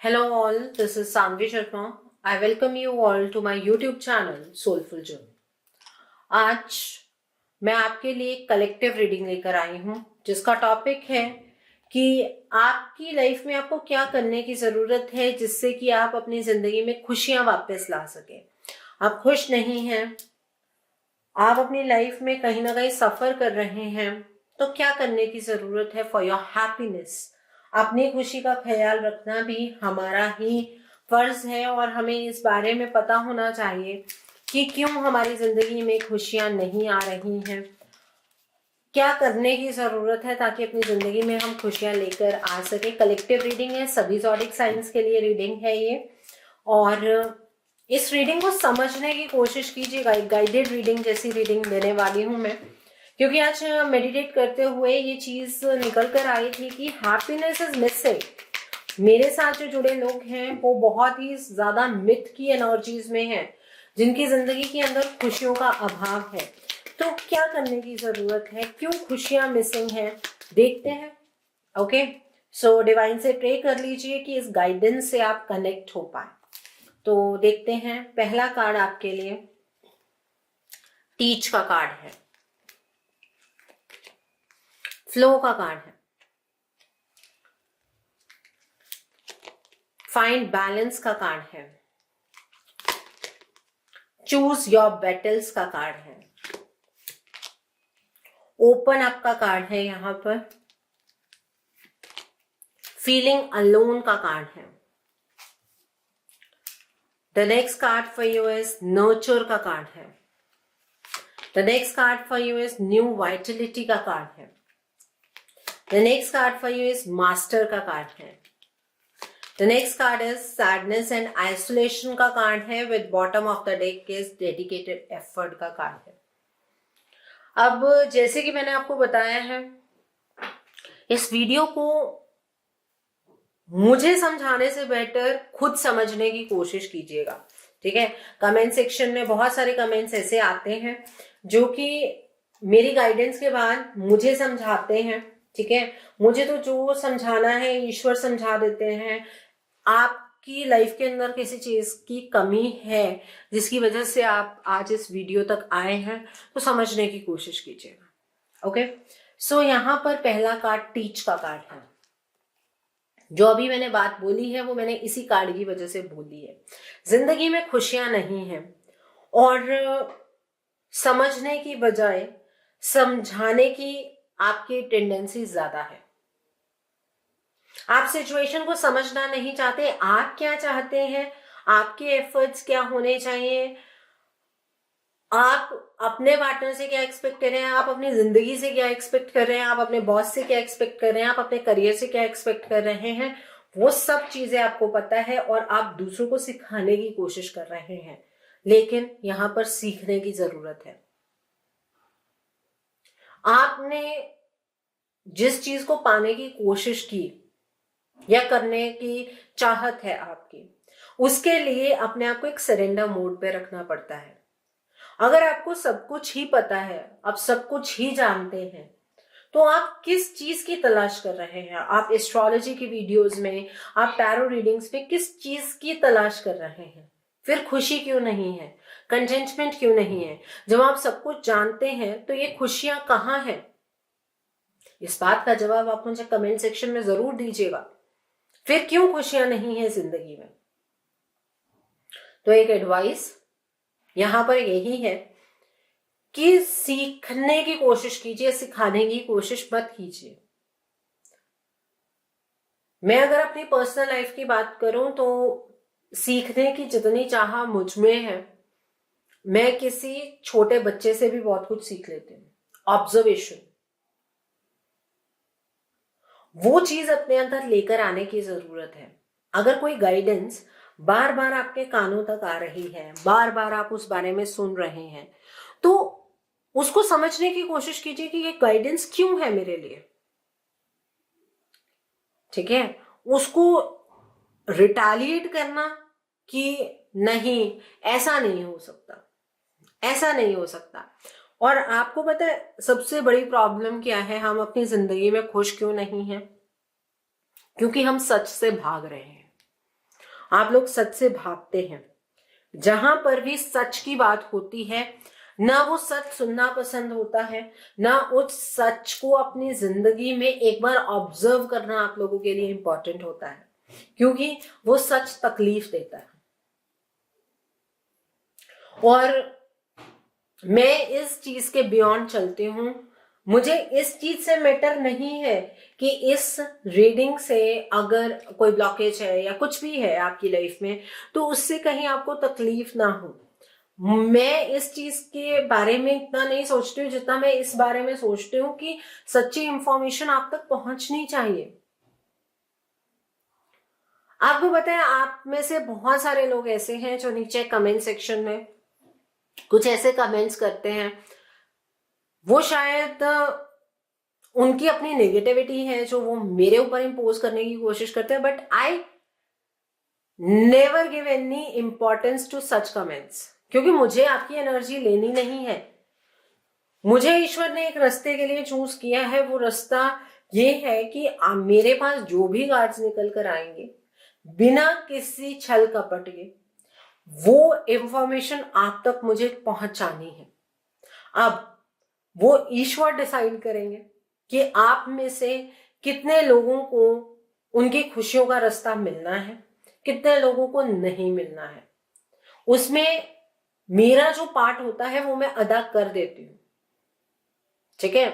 Hello all, this is Sanvi Sharma. I welcome you all to my YouTube channel Soulful Journey. आज मैं आपके लिए collective reading लेकर आई हूँ जिसका टॉपिक है कि आपकी लाइफ में आपको क्या करने की जरूरत है जिससे कि आप अपनी जिंदगी में खुशियां वापस ला सके। आप खुश नहीं हैं, आप अपनी लाइफ में कहीं ना कहीं सफर कर रहे हैं, तो क्या करने की जरूरत है फॉर योर हैप्पीनेस। अपनी खुशी का ख्याल रखना भी हमारा ही फर्ज है और हमें इस बारे में पता होना चाहिए कि क्यों हमारी जिंदगी में खुशियां नहीं आ रही हैं, क्या करने की जरूरत है ताकि अपनी जिंदगी में हम खुशियां लेकर आ सके। कलेक्टिव रीडिंग है, सभी ज़ोडिक साइंस के लिए रीडिंग है ये, और इस रीडिंग को समझने की कोशिश कीजिएगा। एक गाइडेड रीडिंग जैसी रीडिंग देने वाली हूं मैं, क्योंकि आज मेडिटेट करते हुए ये चीज निकल कर आई थी कि हैप्पीनेस इज मिसिंग। मेरे साथ जो जुड़े लोग हैं वो बहुत ही ज्यादा मिथ की एनर्जीज में हैं, जिनकी जिंदगी के अंदर खुशियों का अभाव है। तो क्या करने की जरूरत है, क्यों खुशियां मिसिंग हैं, देखते हैं। ओके, सो डिवाइन से प्रे कर लीजिए कि इस गाइडेंस से आप कनेक्ट हो पाए। तो देखते हैं, पहला कार्ड आपके लिए टीच का कार्ड है, फ्लो का कार्ड है, फाइंड बैलेंस का कार्ड है, चूज योर बैटल्स का कार्ड है, ओपन अप का कार्ड है, यहां पर फीलिंग अलोन का कार्ड है। The next card for you is nurture का कार्ड है। The next card for you is new Vitality का कार्ड है। The next card for you is master का कार्ड है। The next card is sadness and isolation का card है, with bottom of the deck is dedicated effort का card है। अब जैसे कि मैंने आपको बताया है, इस वीडियो को मुझे समझाने से बेटर खुद समझने की कोशिश कीजिएगा, ठीक है। कमेंट सेक्शन में बहुत सारे कमेंट्स ऐसे आते हैं जो कि मेरी गाइडेंस के बाद मुझे समझाते हैं, ठीक है। मुझे तो जो समझाना है ईश्वर समझा देते हैं। आपकी लाइफ के अंदर किसी चीज की कमी है जिसकी वजह से आप आज इस वीडियो तक आए हैं, तो समझने की कोशिश कीजिएगा। ओके, सो यहां पर पहला कार्ड टीच का कार्ड है। जो अभी मैंने बात बोली है वो मैंने इसी कार्ड की वजह से बोली है। जिंदगी में खुशियां नहीं है और समझने की बजाय समझाने की आपकी टेंडेंसी ज्यादा है। आप सिचुएशन को समझना नहीं चाहते, आप क्या चाहते हैं, आपके एफर्ट्स क्या होने चाहिए, आप अपने पार्टनर से क्या एक्सपेक्ट कर रहे हैं, आप अपनी जिंदगी से क्या एक्सपेक्ट कर रहे हैं, आप अपने बॉस से क्या एक्सपेक्ट कर रहे हैं, आप अपने करियर से क्या एक्सपेक्ट कर रहे हैं, वो सब चीजें आपको पता है और आप दूसरों को सिखाने की कोशिश कर रहे हैं। लेकिन यहां पर सीखने की जरूरत है। आपने जिस चीज को पाने की कोशिश की या करने की चाहत है आपकी, उसके लिए अपने आप को एक सरेंडर मोड पे रखना पड़ता है। अगर आपको सब कुछ ही पता है, आप सब कुछ ही जानते हैं, तो आप किस चीज की तलाश कर रहे हैं? आप एस्ट्रोलॉजी की वीडियोस में, आप टैरो रीडिंग्स में किस चीज की तलाश कर रहे हैं? फिर खुशी क्यों नहीं है, कंटेंटमेंट क्यों नहीं है? जब आप सब कुछ जानते हैं तो ये खुशियां कहाँ हैं? इस बात का जवाब आप मुझे कमेंट सेक्शन में जरूर दीजिएगा। फिर क्यों खुशियां नहीं है जिंदगी में? तो एक एडवाइस यहां पर यही है कि सीखने की कोशिश कीजिए, सिखाने की कोशिश मत कीजिए। मैं अगर अपनी पर्सनल लाइफ की बात करूं तो सीखने की जितनी चाह मुझ में है, मैं किसी छोटे बच्चे से भी बहुत कुछ सीख लेती हूँ। ऑब्जर्वेशन, वो चीज अपने अंदर लेकर आने की जरूरत है। अगर कोई गाइडेंस बार बार आपके कानों तक आ रही है, बार बार आप उस बारे में सुन रहे हैं, तो उसको समझने की कोशिश कीजिए कि ये गाइडेंस क्यों है मेरे लिए, ठीक है। उसको रिटालिएट करना कि नहीं, ऐसा नहीं हो सकता, ऐसा नहीं हो सकता। और आपको पता है सबसे बड़ी प्रॉब्लम क्या है? हम अपनी जिंदगी में खुश क्यों नहीं हैं? क्योंकि हम सच से भाग रहे हैं। आप लोग सच से भागते हैं। जहां पर भी सच की बात होती है, ना वो सच सुनना पसंद होता है, ना उस सच को अपनी जिंदगी में एक बार ऑब्जर्व करना आप लोगों के लिए इंपॉर्टेंट होता है, क्योंकि वो सच तकलीफ देता है। और मैं इस चीज के बियॉन्ड चलती हूँ। मुझे इस चीज से मैटर नहीं है कि इस रीडिंग से अगर कोई ब्लॉकेज है या कुछ भी है आपकी लाइफ में, तो उससे कहीं आपको तकलीफ ना हो। मैं इस चीज के बारे में इतना नहीं सोचती हूँ जितना मैं इस बारे में सोचती हूँ कि सच्ची इंफॉर्मेशन आप तक पहुंचनी चाहिए। आपको पता है, आप में से बहुत सारे लोग ऐसे हैं जो नीचे कमेंट सेक्शन में कुछ ऐसे कमेंट्स करते हैं, वो शायद उनकी अपनी नेगेटिविटी है जो वो मेरे ऊपर इंपोज करने की कोशिश करते हैं, but I never give any importance to such comments, क्योंकि मुझे आपकी एनर्जी लेनी नहीं है। मुझे ईश्वर ने एक रास्ते के लिए चूज किया है। वो रास्ता ये है कि मेरे पास जो भी कार्ड्स निकल कर आएंगे, बिना किसी छल कपट के वो इंफॉर्मेशन आप तक मुझे पहुंचानी है। अब वो ईश्वर डिसाइड करेंगे कि आप में से कितने लोगों को उनकी खुशियों का रास्ता मिलना है, कितने लोगों को नहीं मिलना है। उसमें मेरा जो पार्ट होता है वो मैं अदा कर देती हूं, ठीक है।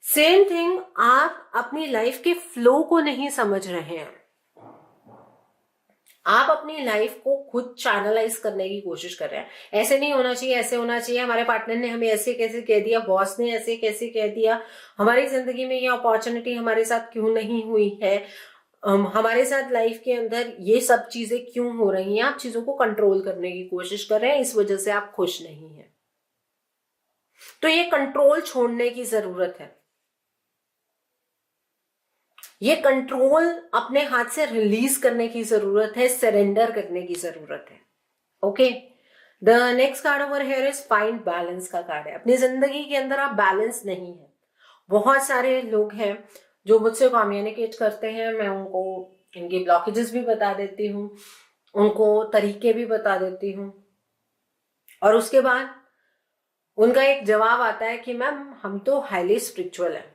सेम थिंग, आप अपनी लाइफ के फ्लो को नहीं समझ रहे हैं। आप अपनी लाइफ को खुद चैनलाइज करने की कोशिश कर रहे हैं। ऐसे नहीं होना चाहिए, ऐसे होना चाहिए, हमारे पार्टनर ने हमें ऐसे कैसे कह दिया, बॉस ने ऐसे कैसे कह दिया, हमारी जिंदगी में ये अपॉर्चुनिटी हमारे साथ क्यों नहीं हुई है, हमारे साथ लाइफ के अंदर ये सब चीजें क्यों हो रही हैं। आप चीजों को कंट्रोल करने की कोशिश कर रहे हैं, इस वजह से आप खुश नहीं हैं। तो ये कंट्रोल छोड़ने की जरूरत है। ये कंट्रोल अपने हाथ से रिलीज करने की जरूरत है, सरेंडर करने की जरूरत है। Okay, the next card over here is find balance का कार्ड है। अपनी जिंदगी के अंदर आप बैलेंस नहीं है। बहुत सारे लोग हैं जो मुझसे कम्युनिकेट करते हैं, मैं उनको इनके ब्लॉकेजेस भी बता देती हूँ, उनको तरीके भी बता देती हूँ, और उसके बाद उनका एक जवाब आता है कि मैम हम तो हाईली स्पिरिचुअल हैं।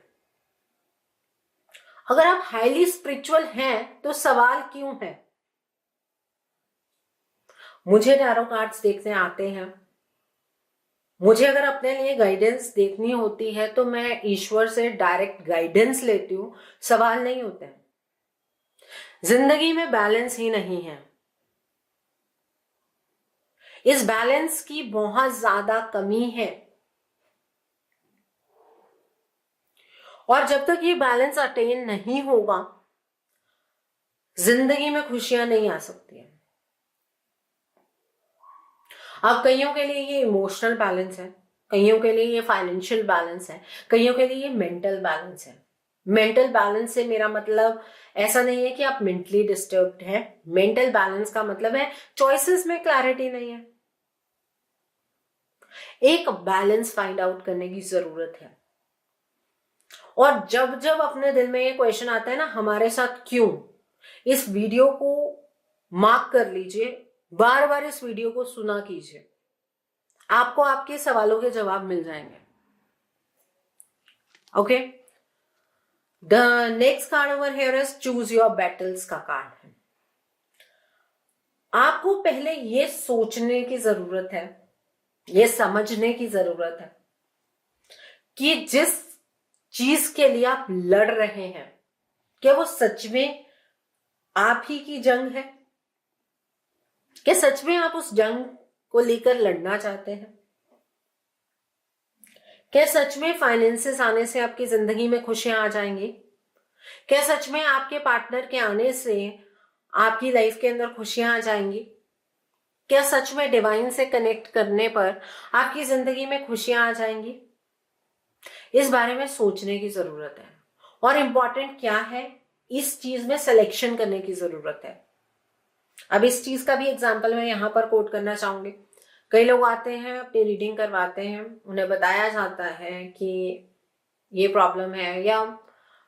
अगर आप हाईली स्पिरिचुअल हैं तो सवाल क्यों है? मुझे टैरो कार्ड्स देखने आते हैं, मुझे अगर अपने लिए गाइडेंस देखनी होती है तो मैं ईश्वर से डायरेक्ट गाइडेंस लेती हूँ, सवाल नहीं होते हैं। जिंदगी में बैलेंस ही नहीं है। इस बैलेंस की बहुत ज्यादा कमी है, और जब तक ये बैलेंस अटेन नहीं होगा, जिंदगी में खुशियां नहीं आ सकती हैं। अब कईयों के लिए ये इमोशनल बैलेंस है, कईयों के लिए ये फाइनेंशियल बैलेंस है, कईयों के लिए ये मेंटल बैलेंस है। मेंटल बैलेंस से मेरा मतलब ऐसा नहीं है कि आप मेंटली डिस्टर्ब्ड हैं। मेंटल बैलेंस का मतलब है चॉइसेस में क्लैरिटी नहीं है। एक बैलेंस फाइंड आउट करने की जरूरत है। और जब जब अपने दिल में ये क्वेश्चन आता है ना, हमारे साथ क्यों, इस वीडियो को मार्क कर लीजिए, बार बार इस वीडियो को सुना कीजिए, आपको आपके सवालों के जवाब मिल जाएंगे। Okay, the next card over here is choose your battles का कार्ड है। आपको पहले ये सोचने की जरूरत है, ये समझने की जरूरत है कि जिस चीज के लिए आप लड़ रहे हैं, क्या वो सच में आप ही की जंग है? क्या सच में आप उस जंग को लेकर लड़ना चाहते हैं? क्या सच में फाइनेंसेस आने से आपकी जिंदगी में खुशियां आ जाएंगी? क्या सच में आपके पार्टनर के आने से आपकी लाइफ के अंदर खुशियां आ जाएंगी? क्या सच में डिवाइन से कनेक्ट करने पर आपकी जिंदगी में खुशियां आ जाएंगी? इस बारे में सोचने की जरूरत है। और इंपॉर्टेंट क्या है, इस चीज में सिलेक्शन करने की जरूरत है। अब इस चीज का भी एग्जाम्पल मैं यहां पर कोट करना चाहूंगी। कई लोग आते हैं, अपनी रीडिंग करवाते हैं, उन्हें बताया जाता है कि ये प्रॉब्लम है, या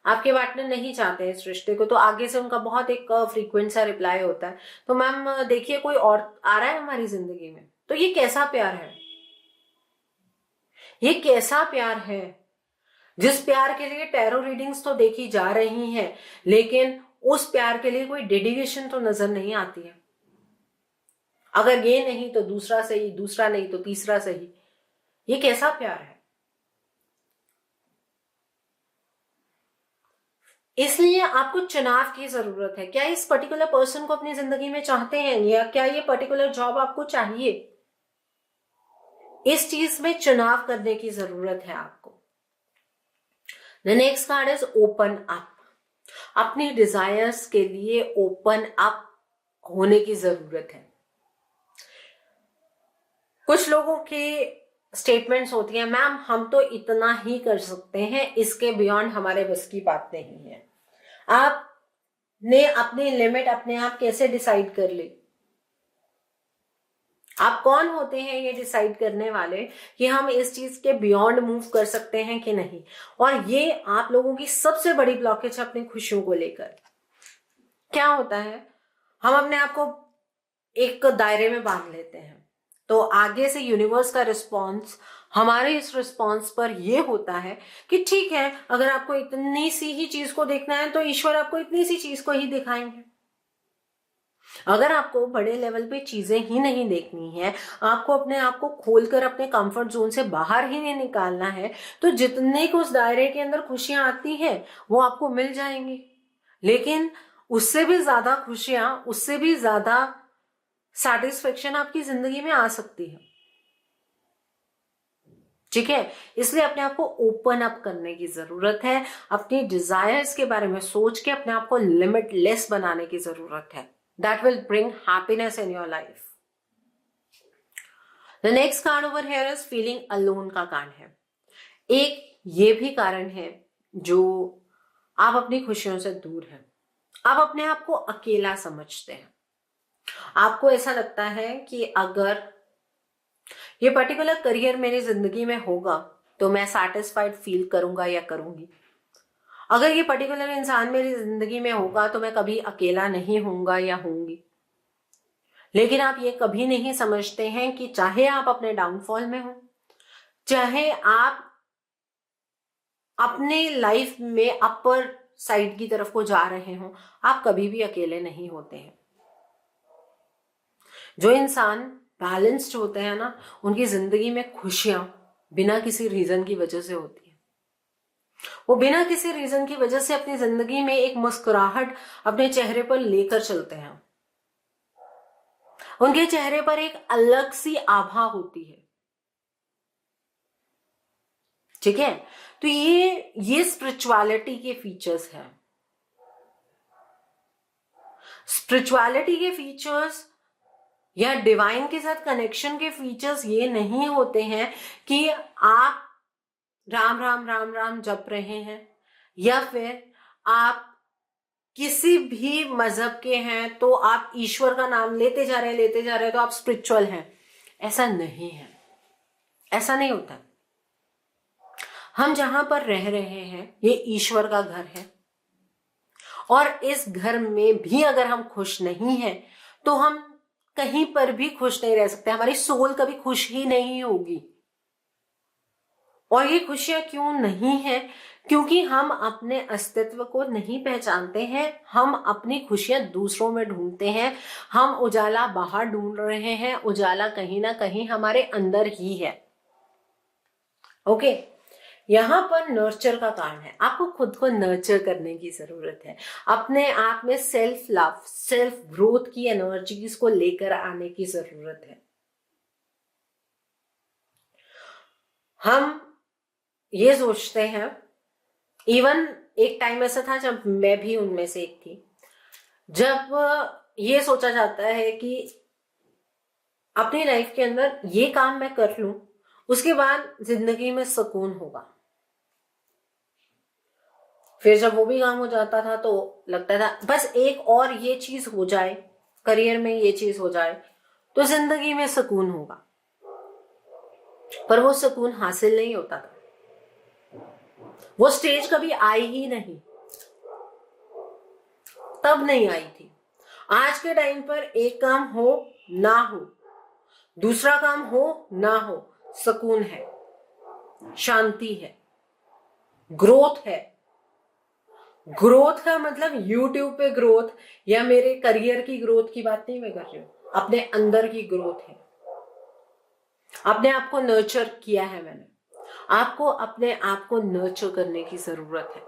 आपके पार्टनर नहीं चाहते हैं इस रिश्ते को, तो आगे से उनका बहुत एक फ्रीक्वेंट सा रिप्लाई होता है, तो मैम देखिए कोई और आ रहा है हमारी जिंदगी में। तो ये कैसा प्यार है? ये कैसा प्यार है जिस प्यार के लिए टैरो रीडिंग्स तो देखी जा रही हैं, लेकिन उस प्यार के लिए कोई डेडिकेशन तो नजर नहीं आती है। अगर ये नहीं तो दूसरा सही, दूसरा नहीं तो तीसरा सही। ये कैसा प्यार है? इसलिए आपको चुनाव की जरूरत है। क्या इस पर्टिकुलर पर्सन को अपनी जिंदगी में चाहते हैं, या क्या ये पर्टिकुलर जॉब आपको चाहिए? इस चीज में चुनाव करने की जरूरत है आपको। The next card is open up. अपनी डिजायर्स के लिए ओपन अप होने की जरूरत है। कुछ लोगों की स्टेटमेंट्स होती हैं, मैम हम तो इतना ही कर सकते हैं, इसके बियॉन्ड हमारे बस की बात नहीं है। आपने अपनी लिमिट अपने आप कैसे डिसाइड कर ली? आप कौन होते हैं ये डिसाइड करने वाले कि हम इस चीज के बियॉन्ड मूव कर सकते हैं कि नहीं? और ये आप लोगों की सबसे बड़ी ब्लॉकेज है अपनी खुशियों को लेकर। क्या होता है, हम अपने आप को एक दायरे में बांध लेते हैं, तो आगे से यूनिवर्स का रिस्पॉन्स हमारे इस रिस्पॉन्स पर ये होता है कि ठीक है, अगर आपको इतनी सी ही चीज को देखना है तो ईश्वर आपको इतनी सी चीज को ही दिखाएंगे। अगर आपको बड़े लेवल पे चीजें ही नहीं देखनी है, आपको अपने आप को खोलकर अपने कंफर्ट जोन से बाहर ही नहीं निकालना है, तो जितने को उस दायरे के अंदर खुशियां आती हैं वो आपको मिल जाएंगी। लेकिन उससे भी ज्यादा खुशियां, उससे भी ज्यादा सैटिस्फेक्शन आपकी जिंदगी में आ सकती है। ठीक है, इसलिए अपने आप को ओपन अप करने की जरूरत है। अपनी डिजायर्स के बारे में सोच के अपने आप को लिमिटलेस बनाने की जरूरत है। That will bring happiness in your life. The next card over here is feeling alone का कार्ड है। एक ये भी कारण है जो आप अपनी खुशियों से दूर हैं। आप अपने आप को अकेला समझते हैं। आपको ऐसा लगता है कि अगर ये पर्टिकुलर करियर मेरी जिंदगी में होगा तो मैं सैटिस्फाइड फील करूंगा या करूंगी। अगर ये पर्टिकुलर इंसान मेरी जिंदगी में होगा तो मैं कभी अकेला नहीं होऊंगा या होऊंगी। लेकिन आप ये कभी नहीं समझते हैं कि चाहे आप अपने डाउनफॉल में हो, चाहे आप अपने लाइफ में अपर साइड की तरफ को जा रहे हो, आप कभी भी अकेले नहीं होते हैं। जो इंसान बैलेंस्ड होते हैं ना, उनकी जिंदगी में खुशियां बिना किसी रीजन की वजह से होती है। वो बिना किसी रीजन की वजह से अपनी जिंदगी में एक मुस्कुराहट अपने चेहरे पर लेकर चलते हैं। उनके चेहरे पर एक अलग सी आभा होती है। ठीक है, तो ये स्पिरिचुअलिटी के फीचर्स हैं। स्पिरिचुअलिटी के फीचर्स या डिवाइन के साथ कनेक्शन के फीचर्स ये नहीं होते हैं कि आप राम राम राम राम जप रहे हैं, या फिर आप किसी भी मजहब के हैं तो आप ईश्वर का नाम लेते जा रहे हैं तो आप स्पिरिचुअल हैं। ऐसा नहीं है, ऐसा नहीं होता। हम जहां पर रह रहे हैं ये ईश्वर का घर है, और इस घर में भी अगर हम खुश नहीं हैं तो हम कहीं पर भी खुश नहीं रह सकते। हमारी सोल कभी खुश ही नहीं होगी। और ये खुशियां क्यों नहीं है? क्योंकि हम अपने अस्तित्व को नहीं पहचानते हैं। हम अपनी खुशियां दूसरों में ढूंढते हैं। हम उजाला बाहर ढूंढ रहे हैं, उजाला कहीं ना कहीं हमारे अंदर ही है। ओके, यहां पर नर्चर का कारण है। आपको खुद को नर्चर करने की जरूरत है। अपने आप में सेल्फ लव, सेल्फ ग्रोथ की एनर्जीज को लेकर आने की जरूरत है। हम ये सोचते हैं, इवन एक टाइम ऐसा था जब मैं भी उनमें से एक थी, जब ये सोचा जाता है कि अपनी लाइफ के अंदर ये काम मैं कर लूं, उसके बाद जिंदगी में सुकून होगा। फिर जब वो भी काम हो जाता था तो लगता था बस एक और ये चीज हो जाए, करियर में ये चीज हो जाए तो जिंदगी में सुकून होगा। पर वो सुकून हासिल नहीं होता था। वो स्टेज कभी आई ही नहीं। तब नहीं आई थी। आज के टाइम पर एक काम हो ना हो, दूसरा काम हो ना हो, सुकून है, शांति है, ग्रोथ है। ग्रोथ का मतलब यूट्यूब पे ग्रोथ या मेरे करियर की ग्रोथ की बात नहीं मैं कर रही हूं, अपने अंदर की ग्रोथ है। अपने आप को नर्चर किया है मैंने। आपको अपने आप को नर्चर करने की जरूरत है,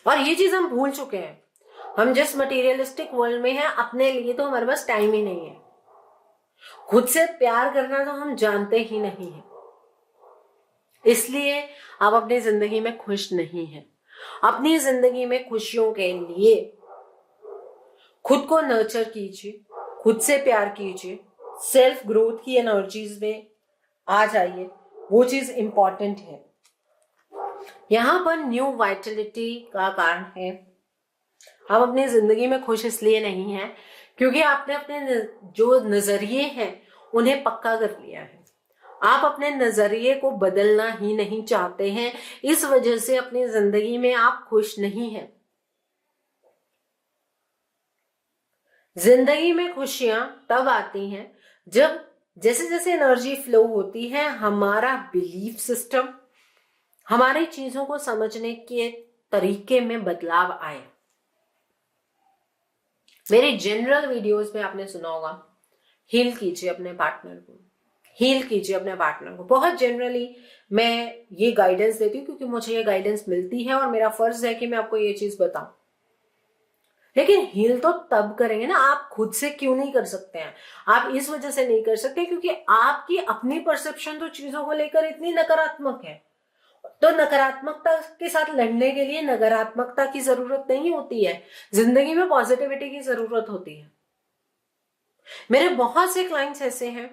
और ये चीज हम भूल चुके हैं। हम जिस मटेरियलिस्टिक वर्ल्ड में हैं, अपने लिए तो हमारे पास टाइम ही नहीं है। खुद से प्यार करना तो हम जानते ही नहीं है, इसलिए आप अपनी जिंदगी में खुश नहीं हैं। अपनी जिंदगी में खुशियों के लिए खुद को नर्चर कीजिए, खुद से प्यार कीजिए, सेल्फ ग्रोथ की एनर्जीज में आ जाइए, वो चीज इंपॉर्टेंट है। यहां पर न्यू वाइटलिटी का कारण है। आप अपनी जिंदगी में खुश इसलिए नहीं हैं क्योंकि आपने अपने जो नजरिए हैं उन्हें पक्का कर लिया है। आप अपने नजरिए को बदलना ही नहीं चाहते हैं, इस वजह से अपनी जिंदगी में आप खुश नहीं हैं। जिंदगी में खुशियां तब आती हैं जब जैसे जैसे एनर्जी फ्लो होती है, हमारा बिलीफ सिस्टम, हमारी चीजों को समझने के तरीके में बदलाव आए। मेरे जनरल वीडियोस में आपने सुना होगा, हील कीजिए अपने पार्टनर को, हील कीजिए अपने पार्टनर को। बहुत जनरली मैं ये गाइडेंस देती हूँ क्योंकि मुझे ये गाइडेंस मिलती है और मेरा फर्ज है कि मैं आपको ये चीज बताऊं। लेकिन हील तो तब करेंगे ना, आप खुद से क्यों नहीं कर सकते हैं? आप इस वजह से नहीं कर सकते क्योंकि आपकी अपनी परसेप्शन तो चीजों को लेकर इतनी नकारात्मक है। तो नकारात्मकता के साथ लड़ने के लिए नकारात्मकता की जरूरत नहीं होती है, जिंदगी में पॉजिटिविटी की जरूरत होती है। मेरे बहुत से क्लाइंट्स ऐसे हैं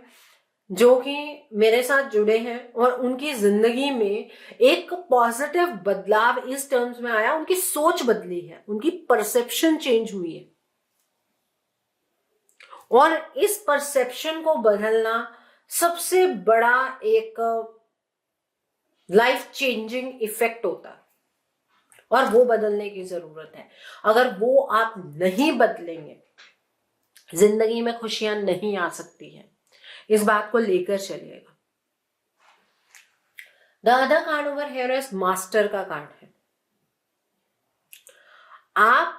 जो कि मेरे साथ जुड़े हैं और उनकी जिंदगी में एक पॉजिटिव बदलाव इस टर्म्स में आया, उनकी सोच बदली है, उनकी परसेप्शन चेंज हुई है। और इस परसेप्शन को बदलना सबसे बड़ा एक लाइफ चेंजिंग इफेक्ट होता है और वो बदलने की जरूरत है। अगर वो आप नहीं बदलेंगे, जिंदगी में खुशियां नहीं आ सकती हैं। इस बात को लेकर चलिएगा। The other card over here is master का कार्ड है। आप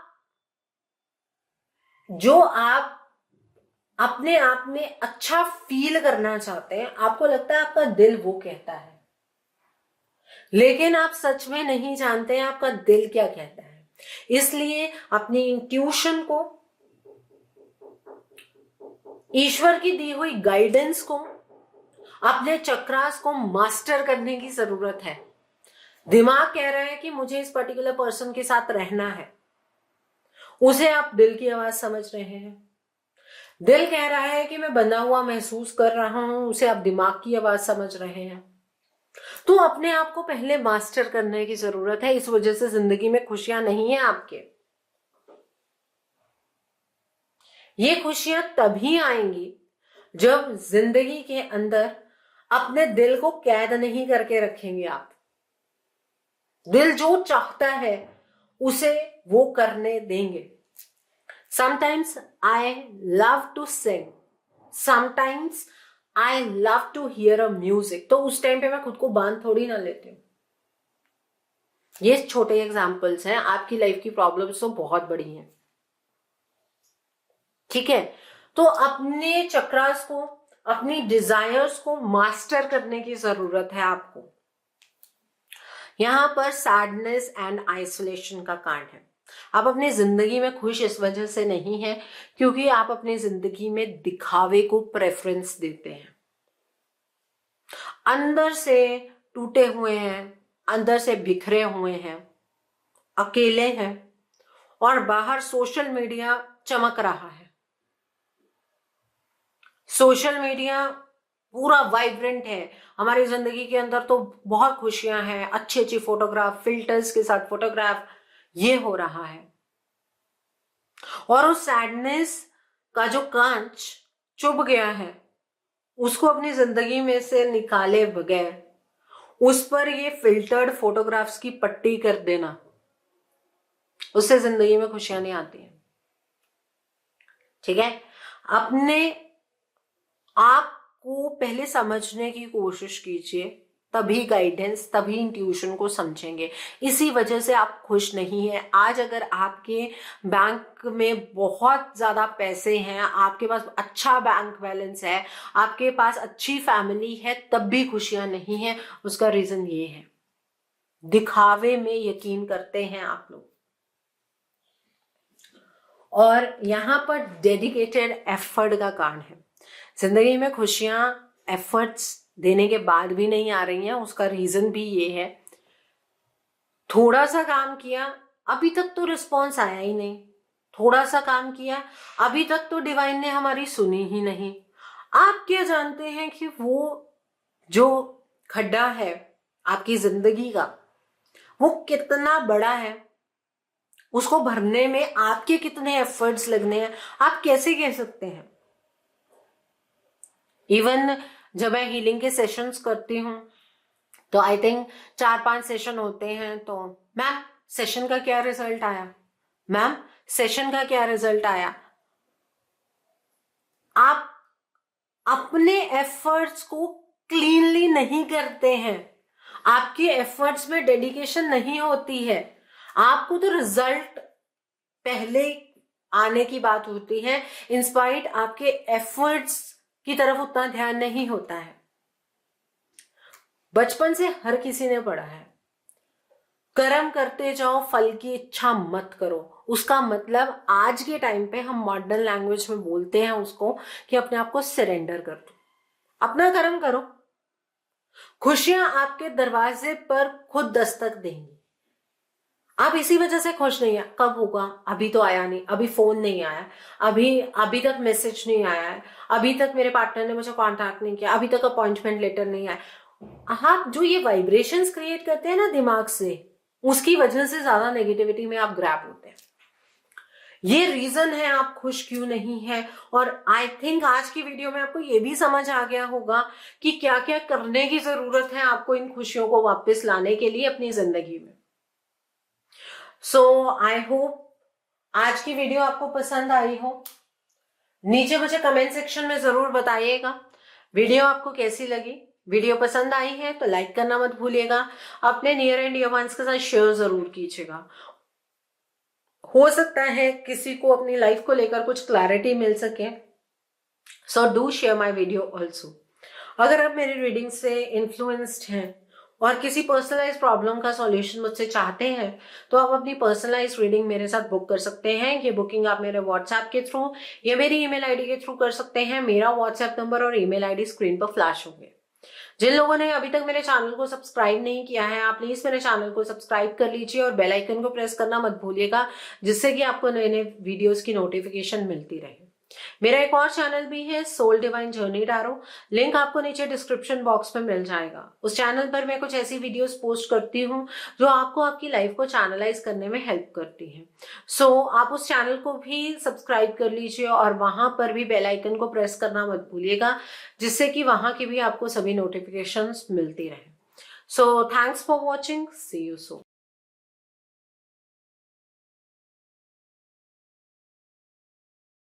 अपने आप में अच्छा फील करना चाहते हैं, आपको लगता है आपका दिल वो कहता है, लेकिन आप सच में नहीं जानते हैं आपका दिल क्या कहता है। इसलिए अपनी इंट्यूशन को, ईश्वर की दी हुई गाइडेंस को, अपने चक्रास को मास्टर करने की जरूरत है। दिमाग कह रहा है कि मुझे इस पर्टिकुलर पर्सन के साथ रहना है, उसे आप दिल की आवाज समझ रहे हैं। दिल कह रहा है कि मैं बंधा हुआ महसूस कर रहा हूं, उसे आप दिमाग की आवाज समझ रहे हैं। तो अपने आप को पहले मास्टर करने की जरूरत है। इस वजह से जिंदगी में खुशियां नहीं है आपके। ये खुशियां तभी आएंगी जब जिंदगी के अंदर अपने दिल को कैद नहीं करके रखेंगे आप। दिल जो चाहता है उसे वो करने देंगे। Sometimes I love to sing, sometimes I love to hear a music. तो उस टाइम पे मैं खुद को बांध थोड़ी ना लेती हूँ। ये छोटे एग्जाम्पल्स हैं, आपकी लाइफ की प्रॉब्लम्स तो बहुत बड़ी हैं, ठीक है। तो अपने चक्रास को, अपनी डिजायर्स को मास्टर करने की जरूरत है आपको। यहां पर सैडनेस एंड आइसोलेशन का कार्ड है। आप अपनी जिंदगी में खुश इस वजह से नहीं है क्योंकि आप अपनी जिंदगी में दिखावे को प्रेफरेंस देते हैं। अंदर से टूटे हुए हैं, अंदर से बिखरे हुए हैं, अकेले हैं, और बाहर सोशल मीडिया चमक रहा है। सोशल मीडिया पूरा वाइब्रेंट है। हमारी जिंदगी के अंदर तो बहुत खुशियां हैं, अच्छी अच्छी फोटोग्राफ, फिल्टर्स के साथ फोटोग्राफ, ये हो रहा है। और उस सैडनेस का जो कांच चुभ गया है, उसको अपनी जिंदगी में से निकाले बगैर उस पर ये फिल्टर्ड फोटोग्राफ्स की पट्टी कर देना, उससे जिंदगी में खुशियां नहीं आती हैं। ठीक है, अपने आप को पहले समझने की कोशिश कीजिए, तभी गाइडेंस, तभी इंट्यूशन को समझेंगे। इसी वजह से आप खुश नहीं हैं। आज अगर आपके बैंक में बहुत ज्यादा पैसे हैं, आपके पास अच्छा बैंक बैलेंस है, आपके पास अच्छी फैमिली है, तब भी खुशियां नहीं है, उसका रीजन ये है, दिखावे में यकीन करते हैं आप लोग। और यहां पर डेडिकेटेड एफर्ट का कारण है। जिंदगी में खुशियां एफर्ट्स देने के बाद भी नहीं आ रही हैं, उसका रीजन भी ये है, थोड़ा सा काम किया, अभी तक तो रिस्पॉन्स आया ही नहीं। थोड़ा सा काम किया, अभी तक तो डिवाइन ने हमारी सुनी ही नहीं। आप क्या जानते हैं कि वो जो खड्डा है आपकी जिंदगी का, वो कितना बड़ा है, उसको भरने में आपके कितने एफर्ट्स लगने हैं, आप कैसे कह सकते हैं। इवन जब मैं हीलिंग के सेशंस करती हूँ तो आई थिंक 4-5 सेशन होते हैं, तो मैम सेशन का क्या रिजल्ट आया, मैम सेशन का क्या रिजल्ट आया। आप अपने एफर्ट्स को क्लीनली नहीं करते हैं, आपके एफर्ट्स में डेडिकेशन नहीं होती है, आपको तो रिजल्ट पहले आने की बात होती है, इंस्पाइट आपके एफर्ट्स की तरफ उतना ध्यान नहीं होता है। बचपन से हर किसी ने पढ़ा है, कर्म करते जाओ, फल की इच्छा मत करो। उसका मतलब आज के टाइम पे हम मॉडर्न लैंग्वेज में बोलते हैं उसको कि अपने आप को सरेंडर कर दो, अपना कर्म करो, खुशियां आपके दरवाजे पर खुद दस्तक देंगी। आप इसी वजह से खुश नहीं है, कब होगा, अभी तो आया नहीं, अभी फोन नहीं आया, अभी तक मैसेज नहीं आया है, अभी तक मेरे पार्टनर ने मुझे कांटेक्ट नहीं किया, अभी तक अपॉइंटमेंट लेटर नहीं आया। आप जो ये वाइब्रेशंस क्रिएट करते हैं ना दिमाग से, उसकी वजह से ज्यादा नेगेटिविटी में आप ग्रैब होते हैं। ये रीजन है आप खुश क्यों नहीं है। और आई थिंक आज की वीडियो में आपको ये भी समझ आ गया होगा कि क्या क्या करने की जरूरत है आपको इन खुशियों को वापस लाने के लिए अपनी जिंदगी में। सो आई होप आज की वीडियो आपको पसंद आई हो। नीचे मुझे कमेंट सेक्शन में जरूर बताइएगा वीडियो आपको कैसी लगी। वीडियो पसंद आई है तो लाइक करना मत भूलिएगा, अपने नियर एंड डियर वंस के साथ शेयर जरूर कीजिएगा। हो सकता है किसी को अपनी लाइफ को लेकर कुछ क्लैरिटी मिल सके, so do share my video also. अगर आप मेरी रीडिंग से इन्फ्लुएंस्ड हैं और किसी पर्सनलाइज प्रॉब्लम का सॉल्यूशन मुझसे चाहते हैं तो आप अपनी पर्सनलाइज रीडिंग मेरे साथ बुक कर सकते हैं। ये बुकिंग आप मेरे व्हाट्सएप के थ्रू या मेरी ईमेल आईडी के थ्रू कर सकते हैं। मेरा व्हाट्सएप नंबर और ईमेल आईडी स्क्रीन पर फ्लैश होंगे। जिन लोगों ने अभी तक मेरे चैनल को सब्सक्राइब नहीं किया है, आप प्लीज मेरे चैनल को सब्सक्राइब कर लीजिए और बेल आइकन को प्रेस करना मत भूलिएगा, जिससे कि आपको नए नए वीडियोस की नोटिफिकेशन मिलती रहे। मेरा एक और चैनल भी है, soul divine journey tarot, link आपको नीचे डिस्क्रिप्शन बॉक्स में मिल जाएगा। उस चैनल पर मैं कुछ ऐसी वीडियोस पोस्ट करती हूँ जो आपको आपकी लाइफ को चैनलाइज करने में हेल्प करती हैं। सो आप उस चैनल को भी सब्सक्राइब कर लीजिए और वहां पर भी बेल आइकन को प्रेस करना मत भूलिएगा, जिससे कि वहां की भी आपको सभी नोटिफिकेशंस मिलती रहे। So thanks for watching, see you soon.